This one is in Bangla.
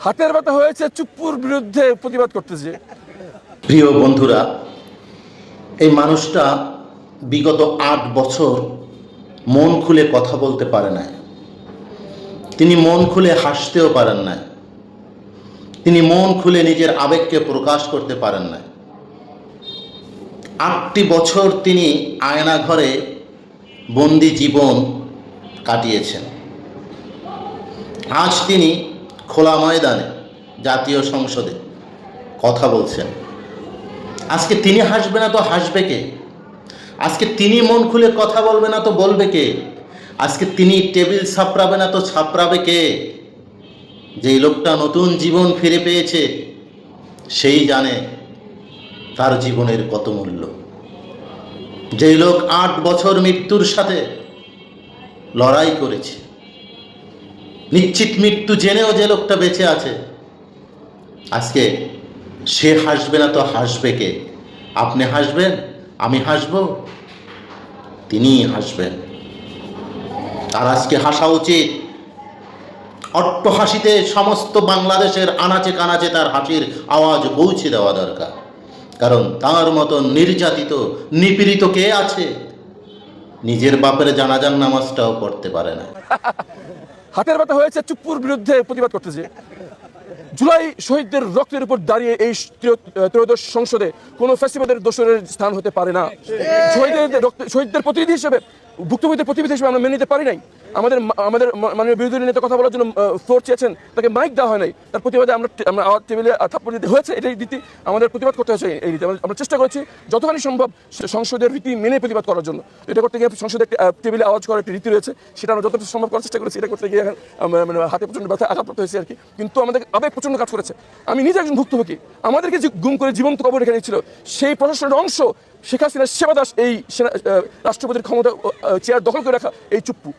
হাতের ব্যথা হয়েছে চুপ্পুর বিরুদ্ধে প্রতিবাদ করতেছে। প্রিয় বন্ধুরা, এই মানুষটা বিগত ৮ বছর মন খুলে কথা বলতে পারে না। তিনি মন খুলে হাসতেও পারেন না। তিনি মন খুলে নিজের আবেগকে প্রকাশ করতে পারেন না। ৮টি বছর তিনি আয়না ঘরে বন্দি জীবন কাটিয়েছেন। আজ তিনি খোলা ময়দানে জাতীয় সংসদে কথা বলছেন। আজকে তিনি হাসবে না তো হাসবে কে? আজকে তিনি মন খুলে কথা বলবে না তো বলবে কে? আজকে তিনি টেবিল ছাপড়াবে না তো ছাপড়াবে কে? যেই লোকটা নতুন জীবন ফিরে পেয়েছে সেই জানে তার জীবনের কত মূল্য। যেই লোক ৮ বছর মৃত্যুর সাথে লড়াই করেছে, নিশ্চিত মৃত্যু জেনেও যে লোকটা বেঁচে আছে, আজকে সে হাসবে না তো হাসবে কে? আপনি হাসবেন, আমি হাসব, তিনিই হাসবেন। তার আজকে হাসা উচিত। অট্ট হাসিতে সমস্ত বাংলাদেশের আনাচে কানাচে তার হাসির আওয়াজ পৌঁছে দেওয়া দরকার। কারণ তার মতন নির্যাতিত নিপীড়িত কে আছে? নিজের বাপের জানাজার নামাজটাও পড়তে পারে না। হাতের ব্যথা হয়েছে চুপ্পুর বিরুদ্ধে প্রতিবাদ করতেছে। জুলাই শহীদদের রক্তের উপর দাঁড়িয়ে এই ত্রয়োদশ সংসদে কোনো ফ্যাসিবাদের দোসরের স্থান হতে পারে না। শহীদদের প্রতিনিধি হিসেবে, ভুক্তভোগীদের প্রতিনিধি হিসেবে আমরা মেনে নিতে পারি নাই। আমাদের মাননীয় বিরোধী নেতা কথা বলার জন্য ফ্লোর চেয়েছেন, তাকে মাইক দেওয়া হয় নাই। তার প্রতিবাদে আমরা টেবিলে থাপ্পড় দিতে হয়েছে। এটাই রীতি, আমাদের প্রতিবাদ করতে হয়েছে এই রীতি। আমরা চেষ্টা করেছি যতখানি সম্ভব সংসদের রীতি মেনে প্রতিবাদ করার জন্য। এটা করতে গিয়ে সংসদে টেবিলে আওয়াজ করার একটি রীতি রয়েছে, সেটা আমরা যতটা সম্ভব করার চেষ্টা করেছি। এটা করতে গিয়ে মানে হাতে প্রচণ্ড ব্যথা আঘাতপ্রাপ্ত হয়েছে আর কি। কিন্তু আমাদের আবেগ প্রচণ্ড কাজ করেছে। আমি নিজে একজন ভুক্তভোগী। আমাদেরকে যে গুম করে জীবন্ত কবর রেখে নিয়েছিল সেই প্রশাসনের অংশ শেখ হাসিনার সেবা দাস, এই রাষ্ট্রপতির ক্ষমতা চেয়ার দখল করে রাখা এই চুপ্পু।